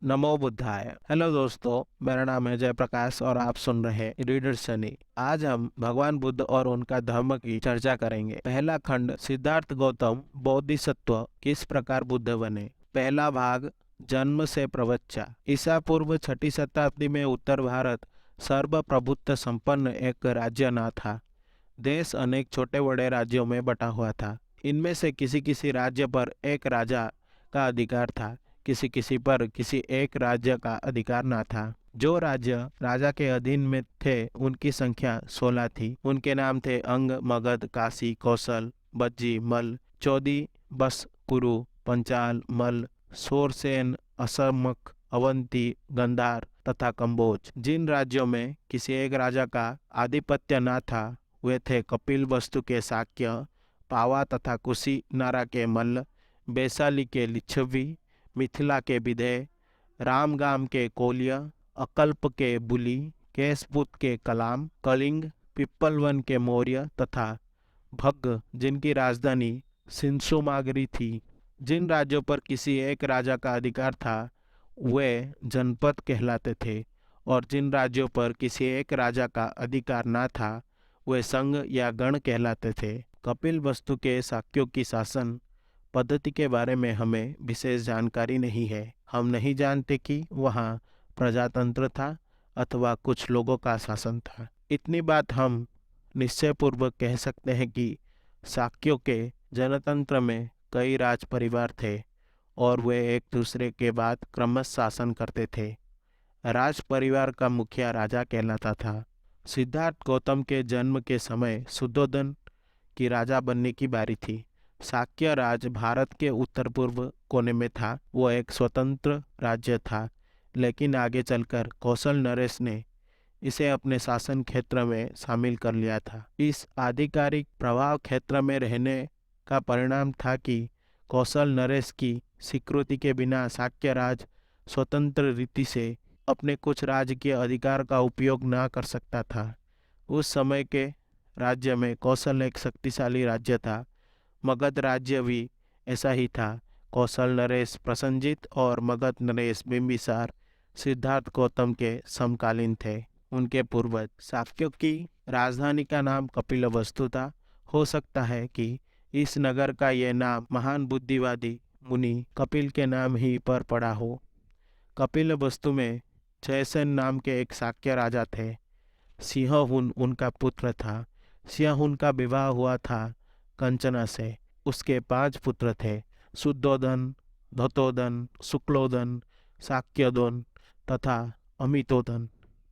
नमो बुद्धाय। Hello दोस्तों, मेरा नाम है जयप्रकाश और आप सुन रहे हैं रीडर सनी। आज हम भगवान बुद्ध और उनका धर्म की चर्चा करेंगे। पहला खंड, सिद्धार्थ गौतम बोधिसत्व किस प्रकार बुद्ध बने। पहला भाग, जन्म से प्रवच्चा। ईसा पूर्व 6ठी शताब्दी में उत्तर भारत सर्वप्रभुत्व संपन्न एक राज्य न था। देश अनेक छोटे बड़े राज्यों में बटा हुआ था। इनमें से किसी किसी राज्य पर एक राजा का अधिकार था, किसी किसी पर किसी एक राज्य का अधिकार न था। जो राज्य राजा के अधीन में थे उनकी संख्या 16 थी। उनके नाम थे अंग, मगध, काशी, कौशल, बज्जी, मल, चौदी, बस, कुरु, पंचाल, मल, शोरसेन, असमक, अवंती, गंधार तथा कंबोज। जिन राज्यों में किसी एक राजा का आधिपत्य न था वे थे कपिल वस्तु के शाक्य, पावा तथा कुशीनारा के मल्ल, बैशाली के लिच्छवी, मिथिला के विधेय, रामगाम के कोलिय, अकल्प के बुली, केशपुत के कलाम, कलिंग, पिप्पलवन के मौर्य तथा भग्ग जिनकी राजधानी सिंसुमागरी थी। जिन राज्यों पर किसी एक राजा का अधिकार था वे जनपद कहलाते थे और जिन राज्यों पर किसी एक राजा का अधिकार न था वे संघ या गण कहलाते थे। कपिल वस्तु के शाक्यों की शासन पद्धति के बारे में हमें विशेष जानकारी नहीं है। हम नहीं जानते कि वहाँ प्रजातंत्र था अथवा कुछ लोगों का शासन था। इतनी बात हम निश्चयपूर्वक कह सकते हैं कि शाक्यों के जनतंत्र में कई राज परिवार थे और वे एक दूसरे के बाद क्रमश शासन करते थे। राज परिवार का मुखिया राजा कहलाता था। सिद्धार्थ गौतम के जन्म के समय शुद्धोधन की राजा बनने की बारी थी। शाक्य राज भारत के उत्तर पूर्व कोने में था। वो एक स्वतंत्र राज्य था, लेकिन आगे चलकर कौशल नरेश ने इसे अपने शासन क्षेत्र में शामिल कर लिया था। इस आधिकारिक प्रभाव क्षेत्र में रहने का परिणाम था कि कौशल नरेश की स्वीकृति के बिना शाक्य राज स्वतंत्र रीति से अपने कुछ राजकीय अधिकार का उपयोग न कर सकता था। उस समय के राज्य में कौशल एक शक्तिशाली राज्य था। मगध राज्य भी ऐसा ही था। कौशल नरेश प्रसन्नजित और मगध नरेश बिंबिसार सिद्धार्थ गौतम के समकालीन थे। उनके पूर्वज। शाक्यों की राजधानी का नाम कपिलवस्तु था। हो सकता है कि इस नगर का यह नाम महान बुद्धिवादी मुनि कपिल के नाम ही पर पड़ा हो। कपिलवस्तु में जयसेन नाम के एक शाक्य राजा थे। सिंहहुन उनका पुत्र था। सिंहहुन का विवाह हुआ था कंचना से। उसके 5 पुत्र थे, शुद्धोधन, धतोधन, शुक्लोधन, शाक्यदोन तथा अमितोधन।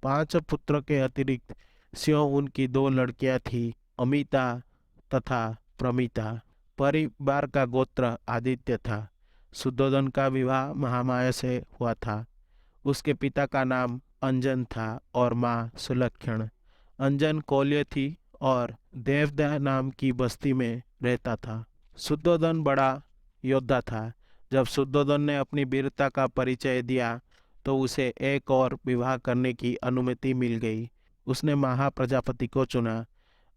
5 पुत्र के अतिरिक्त सिंहहुन की 2 लड़कियां थी, अमिता तथा प्रमिता। परिवार का गोत्र आदित्य था। शुद्धोधन का विवाह महामाया से हुआ था। उसके पिता का नाम अंजन था और माँ सुलक्षण। अंजन कोल्य थी और देवदह नाम की बस्ती में रहता था। शुद्धोधन बड़ा योद्धा था। जब शुद्धोधन ने अपनी वीरता का परिचय दिया तो उसे एक और विवाह करने की अनुमति मिल गई। उसने महाप्रजापति को चुना।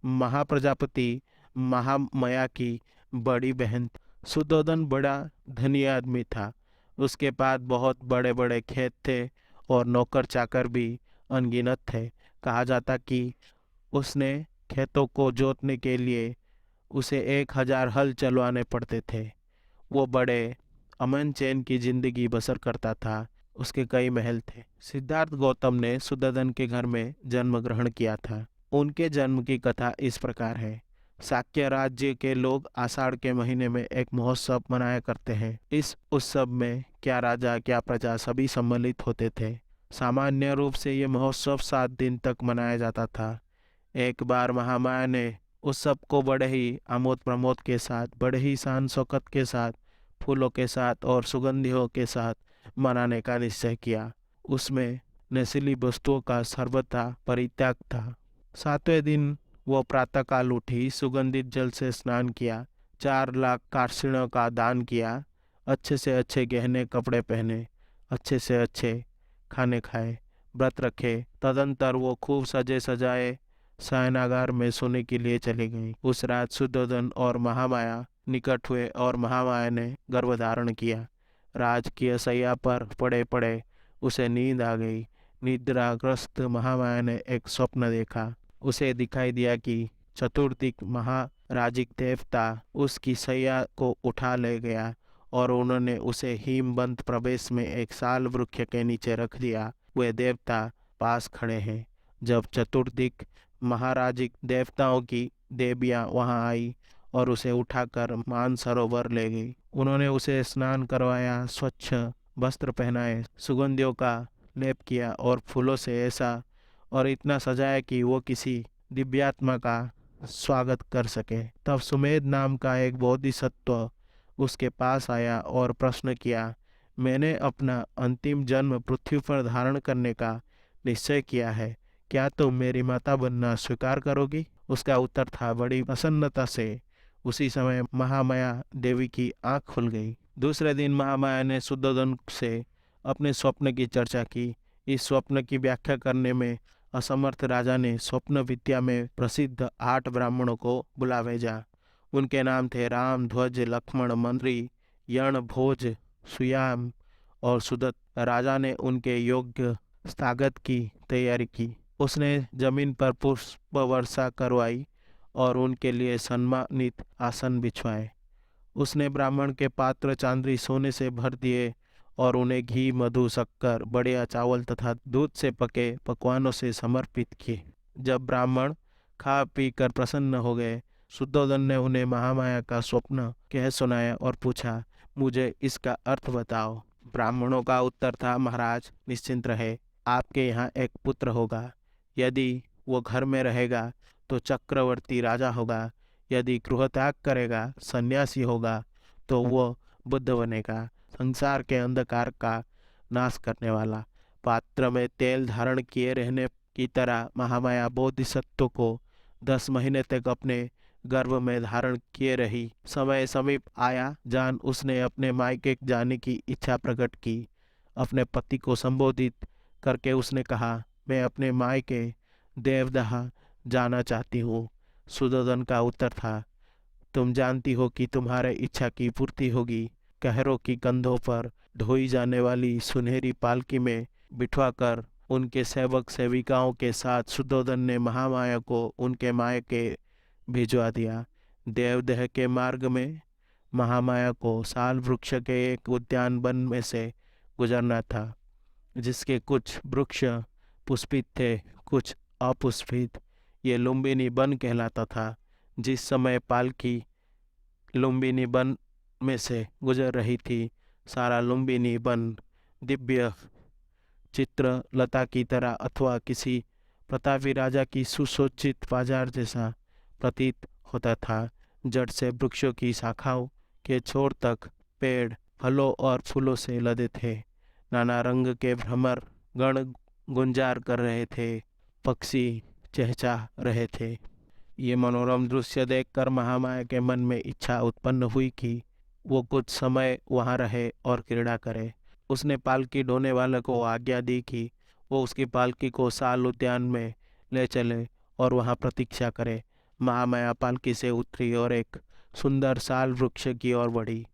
महाप्रजापति महामाया की बड़ी बहन थी। शुद्धोधन बड़ा धनी आदमी था। उसके पास बहुत बड़े बड़े खेत थे और नौकर चाकर भी अनगिनत थे। कहा जाता कि उसने खेतों को जोतने के लिए उसे 1000 हल चलवाने पड़ते थे। वो बड़े अमन चैन की जिंदगी बसर करता था। उसके कई महल थे। सिद्धार्थ गौतम ने शुद्धोधन के घर में जन्म ग्रहण किया था। उनके जन्म की कथा इस प्रकार है। शाक्य राज्य के लोग आषाढ़ के महीने में एक महोत्सव मनाया करते हैं। इस उत्सव में क्या राजा क्या प्रजा सभी सम्मिलित होते थे। सामान्य रूप से ये महोत्सव 7 दिन तक मनाया जाता था। एक बार महामाया ने उत्सव को बड़े ही आमोद प्रमोद के साथ, बड़े ही शान शौकत के साथ, फूलों के साथ और सुगंधियों के साथ मनाने का निश्चय किया। उसमें नशीली वस्तुओं का सर्वथा परित्याग था। 7वें दिन वो प्रातःकाल उठी, सुगंधित जल से स्नान किया, 4 लाख कार्षिणों का दान किया, अच्छे से अच्छे गहने कपड़े पहने, अच्छे से अच्छे खाने खाए, व्रत रखे। तदंतर वो खूब सजे सजाए शयनागार में सोने के लिए चली गई। उस रात शुद्धोधन और महामाया निकट हुए और महामाया ने गर्भ धारण किया। राजकीय शैया पर पड़े पड़े उसे नींद आ गई। निद्राग्रस्त महामाया ने एक स्वप्न देखा। उसे दिखाई दिया कि चतुर्दिक महाराजिक देवता उसकी शैया को उठा ले गया और उन्होंने उसे हिमबंद प्रदेश में एक साल वृक्ष के नीचे रख दिया। वे देवता पास खड़े हैं। जब चतुर्दिक महाराजिक देवताओं की देवियां वहां आई और उसे उठाकर मानसरोवर ले गई। उन्होंने उसे स्नान करवाया, स्वच्छ वस्त्र पहनाए, सुगंधियों का लेप किया और फूलों से ऐसा और इतना सजाया कि वो किसी दिव्यात्मा का स्वागत कर सके। तब सुमेध नाम का एक बोधिसत्व उसके पास आया और प्रश्न किया, मैंने अपना अंतिम जन्म पृथ्वी पर धारण करने का निश्चय किया है, क्या तुम मेरी माता बनना स्वीकार करोगी? उसका उत्तर था, बड़ी प्रसन्नता से। उसी समय महामाया देवी की आंख खुल गई। दूसरे दिन महामाया ने शुद्धोधन से अपने स्वप्न की चर्चा की। इस स्वप्न की व्याख्या करने में असमर्थ राजा ने स्वप्न विद्या में प्रसिद्ध 8 ब्राह्मणों को बुला भेजा। उनके नाम थे राम, ध्वज, लक्ष्मण, मंत्री, यण, भोज, सुयाम और सुदत्त। राजा ने उनके योग्य स्वागत की तैयारी की। उसने जमीन पर पुष्प वर्षा करवाई और उनके लिए सम्मानित आसन बिछवाए। उसने ब्राह्मण के पात्र चांदी सोने से भर दिए और उन्हें घी, मधु, शक्कर, बढ़िया चावल तथा दूध से पके पकवानों से समर्पित किए। जब ब्राह्मण खा पी कर प्रसन्न हो गए, शुद्धोधन ने उन्हें महामाया का स्वप्न कह सुनाया और पूछा, मुझे इसका अर्थ बताओ। ब्राह्मणों का उत्तर था, महाराज निश्चिंत रहे, आपके यहाँ एक पुत्र होगा। यदि वो घर में रहेगा तो चक्रवर्ती राजा होगा। यदि गृह त्याग करेगा, सन्यासी होगा, तो वो बुद्ध बनेगा, संसार के अंधकार का नाश करने वाला। पात्र में तेल धारण किए रहने की तरह महामाया बोधिसत्व को 10 महीने तक अपने गर्भ में धारण किए रही। समय समीप आया जान उसने अपने मायके जाने की इच्छा प्रकट की। अपने पति को संबोधित करके उसने कहा, मैं अपने मायके देवदहा जाना चाहती हूँ। सुदोधन का उत्तर था, तुम जानती हो कि तुम्हारे इच्छा की पूर्ति होगी। कहरों की कंधों पर ढोई जाने वाली सुनहरी पालकी में बिठवाकर उनके सेवक सेविकाओं के साथ शुद्धोधन ने महामाया को उनके मायके भिजवा दिया। देवदह के मार्ग में महामाया को साल वृक्ष के एक उद्यान वन में से गुजरना था, जिसके कुछ वृक्ष पुष्पित थे, कुछ अपुष्पित। ये लुम्बिनी वन कहलाता था। जिस समय पालकी लुम्बिनी वन में से गुजर रही थी, सारा लुम्बिनी वन दिव्य चित्र लता की तरह अथवा किसी प्रतापी राजा की सुसज्जित बाजार जैसा प्रतीत होता था। जड़ से वृक्षों की शाखाओं के छोर तक पेड़ फलों और फूलों से लदे थे। नाना रंग के भ्रमर गण गुंजार कर रहे थे, पक्षी चहचहा रहे थे। ये मनोरम दृश्य देखकर महामाया के मन में इच्छा उत्पन्न हुई कि वो कुछ समय वहां रहे और क्रीड़ा करे। उसने पालकी ढोने वाले को आज्ञा दी कि वो उसकी पालकी को साल उद्यान में ले चले और वहां प्रतीक्षा करे। महामाया पालकी से उतरी और एक सुंदर साल वृक्ष की ओर बढ़ी।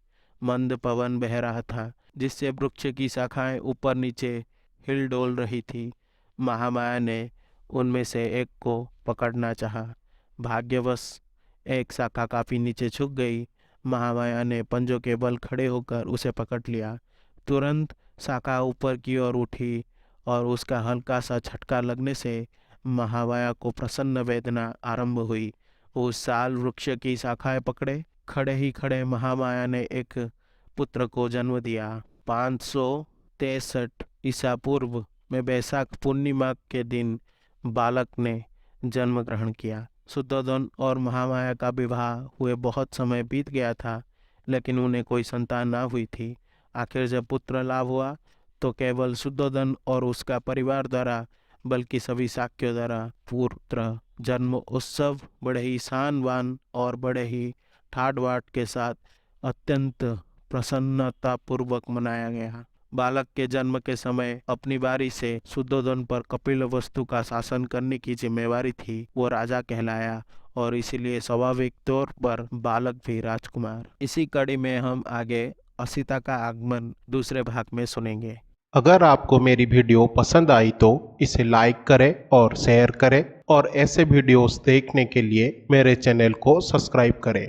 मंद पवन बह रहा था, जिससे वृक्ष की शाखाएं ऊपर नीचे हिल डोल रही थी। महामाया ने उनमें से एक को पकड़ना चाहा। भाग्यवश एक शाखा काफी नीचे झुक गई। महामाया ने पंजों के बल खड़े होकर उसे पकड़ लिया। तुरंत शाखा ऊपर की ओर उठी और उसका हल्का सा झटका लगने से महामाया को प्रसन्न वेदना आरंभ हुई। उस साल वृक्ष की शाखाएं पकड़े खड़े ही खड़े महामाया ने एक पुत्र को जन्म दिया। 563 ईसा पूर्व में बैसाख पूर्णिमा के दिन बालक ने जन्म ग्रहण किया। शुद्धोधन और महामाया का विवाह हुए बहुत समय बीत गया था, लेकिन उन्हें कोई संतान ना हुई थी। आखिर जब पुत्र लाभ हुआ तो केवल शुद्धोधन और उसका परिवार द्वारा बल्कि सभी शाक्यों द्वारा पुत्र जन्म उत्सव बड़े ही शानवान और बड़े ही ठाट बाट के साथ अत्यंत प्रसन्नतापूर्वक मनाया गया। बालक के जन्म के समय अपनी बारी से शुद्धोधन पर कपिलवस्तु का शासन करने की जिम्मेवारी थी। वो राजा कहलाया और इसीलिए स्वाभाविक तौर पर बालक भी राजकुमार। इसी कड़ी में हम आगे असीता का आगमन दूसरे भाग में सुनेंगे। अगर आपको मेरी वीडियो पसंद आई तो इसे लाइक करें और शेयर करें और ऐसे वीडियोस देखने के लिए मेरे चैनल को सब्सक्राइब करें।